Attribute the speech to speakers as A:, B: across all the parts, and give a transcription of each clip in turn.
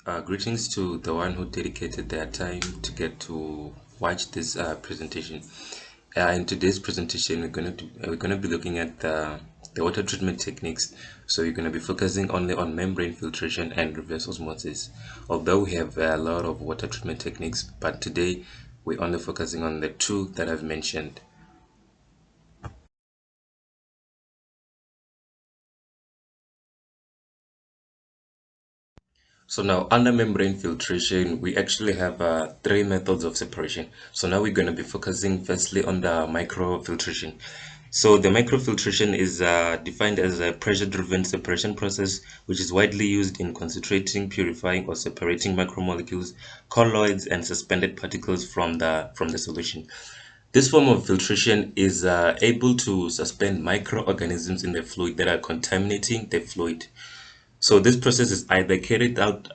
A: Greetings to the one who dedicated their time to get to watch this presentation. In today's presentation, we're gonna be looking at the water treatment techniques. So we're gonna be focusing only on membrane filtration and reverse osmosis. Although we have a lot of water treatment techniques, but today we're only focusing on the two that I've mentioned. So now under membrane filtration, we actually have three methods of separation. So now we're going to be focusing firstly on the microfiltration. So the microfiltration is defined as a pressure-driven separation process, which is widely used in concentrating, purifying, or separating macromolecules, colloids, and suspended particles from the solution. This form of filtration is able to suspend microorganisms in the fluid that are contaminating the fluid. So this process is either carried out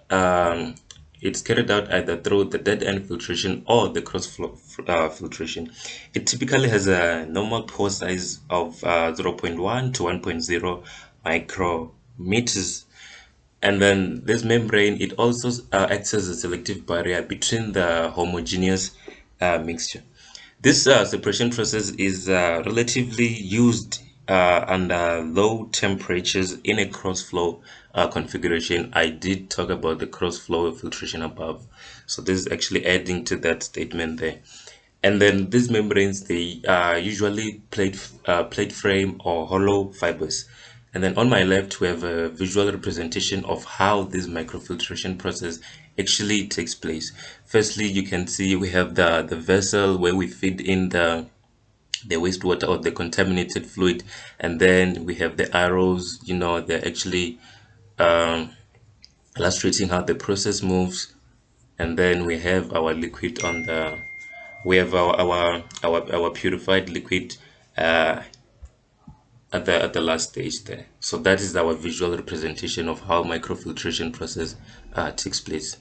A: it's carried out either through the dead end filtration or the cross flow filtration. It typically has a normal pore size of 0.1 to 1.0 micrometers, and then this membrane, it also acts as a selective barrier between the homogeneous mixture. This separation process is relatively used under low temperatures in a cross-flow configuration. I did talk about the cross-flow filtration above, so this is actually adding to that statement there. And then these membranes, they are usually plate frame or hollow fibers. And then on my left, we have a visual representation of how this microfiltration process actually takes place. Firstly, you can see we have the vessel where we feed in the wastewater or the contaminated fluid, and then we have the arrows. They're actually um, illustrating how the process moves. And then we have our liquid on the we have our purified liquid uh, at the last stage there. So that is our visual representation of how microfiltration process takes place.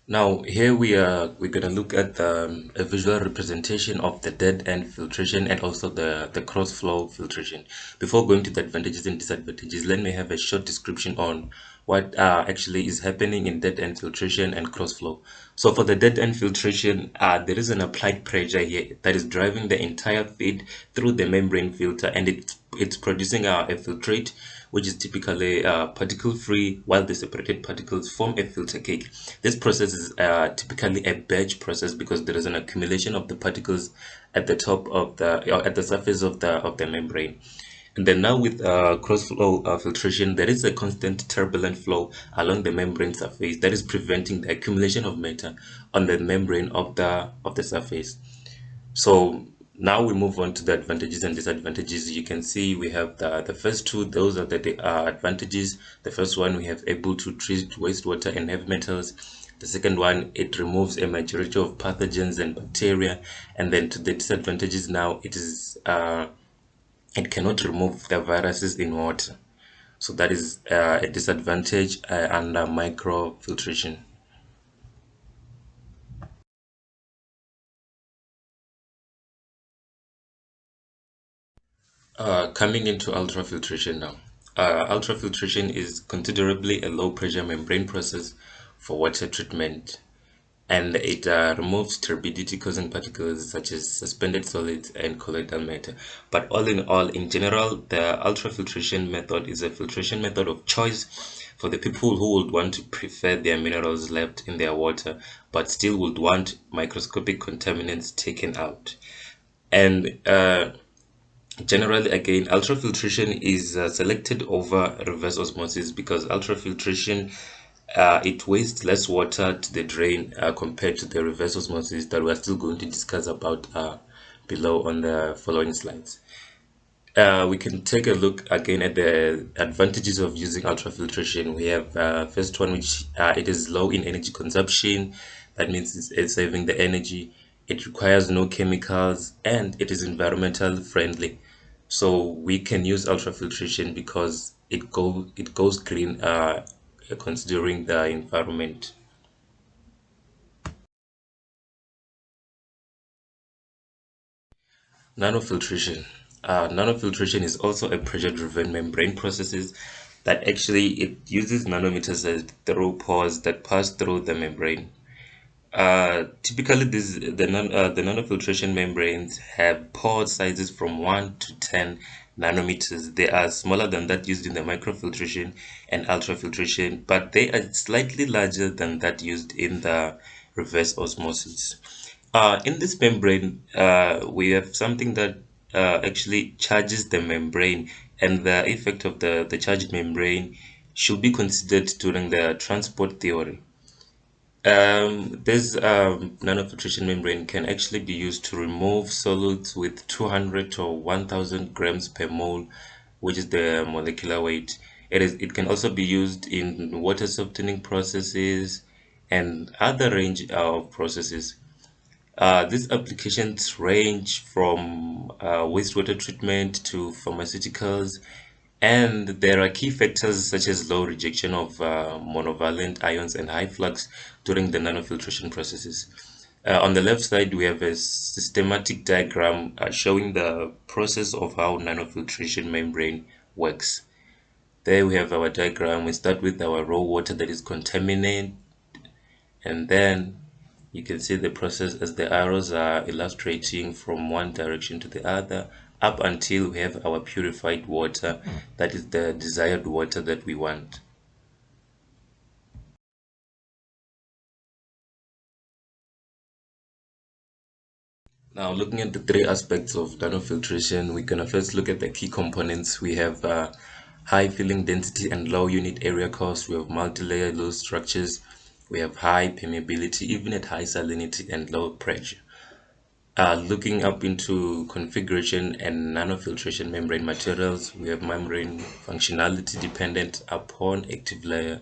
A: Now here we're gonna look at a visual representation of the dead end filtration and also the cross flow filtration. Before going to the advantages and disadvantages, let me have a short description on what actually is happening in dead end filtration and cross flow. So for the dead end filtration, there is an applied pressure here that is driving the entire feed through the membrane filter, and it's producing a filtrate which is typically particle free, while the separated particles form a filter cake. This process is typically a batch process because there is an accumulation of the particles at the top of at the surface of the membrane. And then now with cross flow filtration, there is a constant turbulent flow along the membrane surface that is preventing the accumulation of matter on the membrane of the surface. So now we move on to the advantages and disadvantages. You can see we have the first two, those are the advantages. The first one, we have able to treat wastewater and heavy metals. The second one, it removes a majority of pathogens and bacteria. And then to the disadvantages now, it cannot remove the viruses in water. So that is a disadvantage under microfiltration. Coming into ultrafiltration now. Ultrafiltration is considerably a low pressure membrane process for water treatment, and it removes turbidity causing particles such as suspended solids and colloidal matter. But all in all, in general, the ultrafiltration method is a filtration method of choice for the people who would want to prefer their minerals left in their water but still would want microscopic contaminants taken out. And generally, again, ultrafiltration is selected over reverse osmosis because ultrafiltration, it wastes less water to the drain compared to the reverse osmosis that we're still going to discuss about below on the following slides. We can take a look again at the advantages of using ultrafiltration. We have first one, which it is low in energy consumption. That means it's saving the energy. It requires no chemicals and it is environmental friendly. So we can use ultrafiltration because it goes green, considering the environment. Nanofiltration. Nanofiltration is also a pressure-driven membrane processes that actually it uses nanometers as through pores that pass through the membrane. Typically, the nanofiltration membranes have pore sizes from 1 to 10 nanometers. They are smaller than that used in the microfiltration and ultrafiltration, but they are slightly larger than that used in the reverse osmosis. In this membrane, we have something that actually charges the membrane, and the effect of the charged membrane should be considered during the transport theory. This nanofiltration membrane can actually be used to remove solids with 200 to 1000 grams per mole, which is the molecular weight. It can also be used in water softening processes and other range of processes. These applications range from wastewater treatment to pharmaceuticals, and there are key factors such as low rejection of monovalent ions and high flux during the nanofiltration processes. On the left side, we have a systematic diagram showing the process of how nanofiltration membrane works. There we have our diagram. We start with our raw water that is contaminated, and then you can see the process as the arrows are illustrating from one direction to the other up until we have our purified water, that is the desired water that we want. Now, looking at the three aspects of nanofiltration, we're gonna first look at the key components. We have high filling density and low unit area cost. We have multi-layer loose structures. We have high permeability, even at high salinity and low pressure. Looking up into configuration and nanofiltration membrane materials, we have membrane functionality dependent upon active layer,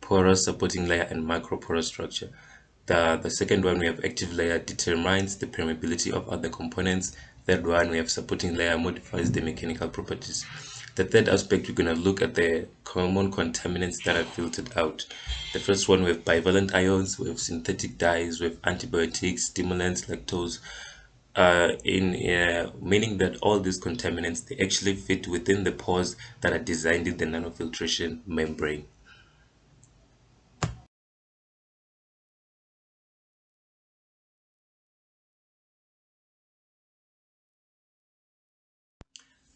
A: porous supporting layer, and microporous structure. The second one, we have active layer determines the permeability of other components. Third one, we have supporting layer modifies the mechanical properties. The third aspect, we're going to look at the common contaminants that are filtered out. The first one, we have bivalent ions, we have synthetic dyes, we have antibiotics, stimulants, lactose, meaning that all these contaminants, they actually fit within the pores that are designed in the nanofiltration membrane.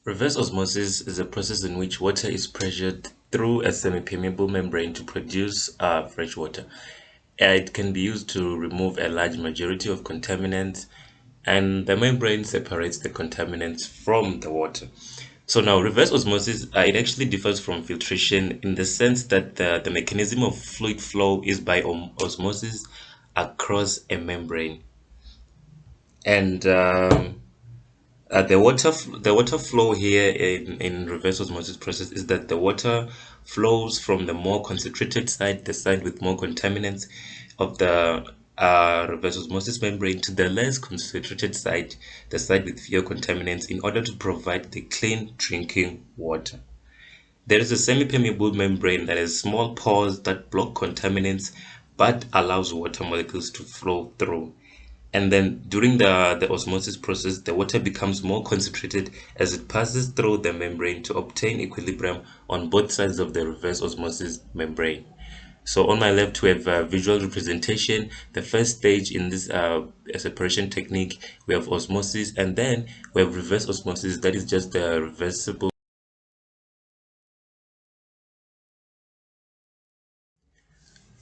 A: Reverse osmosis is a process in which water is pressured through a semi-permeable membrane to produce fresh water. It can be used to remove a large majority of contaminants, and the membrane separates the contaminants from the water. So now reverse osmosis, it actually differs from filtration in the sense that the mechanism of fluid flow is by osmosis across a membrane. And the water flow here in reverse osmosis process is that the water flows from the more concentrated side, the side with more contaminants of the reverse osmosis membrane, to the less concentrated side, the side with fewer contaminants, in order to provide the clean drinking water. There is a semi-permeable membrane that has small pores that block contaminants but allows water molecules to flow through. And then during the osmosis process, the water becomes more concentrated as it passes through the membrane to obtain equilibrium on both sides of the reverse osmosis membrane. So on my left, we have a visual representation. The first stage in this separation technique, we have osmosis, and then we have reverse osmosis, that is just the reversible.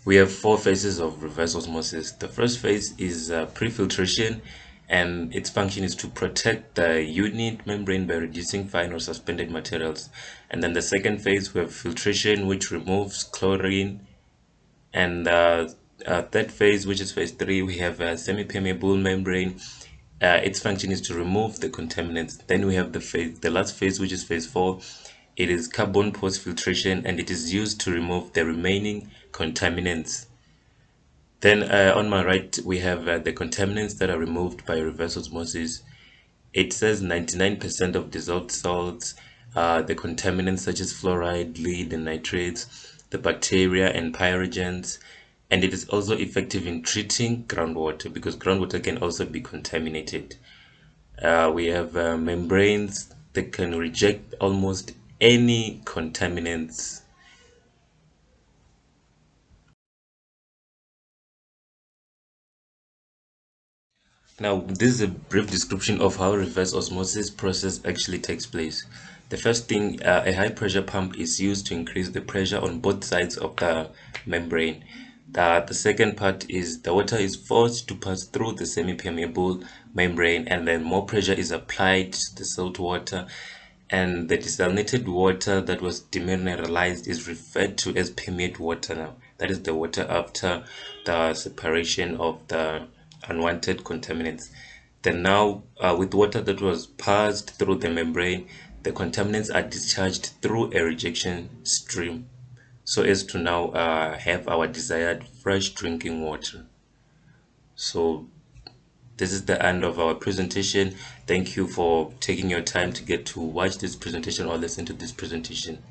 A: We have four phases of reverse osmosis. The first phase is pre-filtration, and its function is to protect the unit membrane by reducing fine or suspended materials. And then the second phase, we have filtration, which removes chlorine. And third phase, which is phase 3, we have a semi-permeable membrane. Its function is to remove the contaminants. Then we have the last phase, which is phase 4. It is carbon post-filtration, and it is used to remove the remaining contaminants. Then on my right, we have the contaminants that are removed by reverse osmosis. It says 99% of dissolved salts, the contaminants such as fluoride, lead, and nitrates, the bacteria and pyrogens, and it is also effective in treating groundwater because groundwater can also be contaminated. We have membranes that can reject almost any contaminants. Now, this is a brief description of how reverse osmosis process actually takes place. The first thing, a high pressure pump is used to increase the pressure on both sides of the membrane. The second part is the water is forced to pass through the semi-permeable membrane, and then more pressure is applied to the salt water, and the desalinated water that was demineralized is referred to as permeate water. Now that is the water after the separation of the unwanted contaminants. Then now, with water that was passed through the membrane, the contaminants are discharged through a rejection stream so as to now have our desired fresh drinking water. So this is the end of our presentation. Thank you for taking your time to get to watch this presentation or listen to this presentation.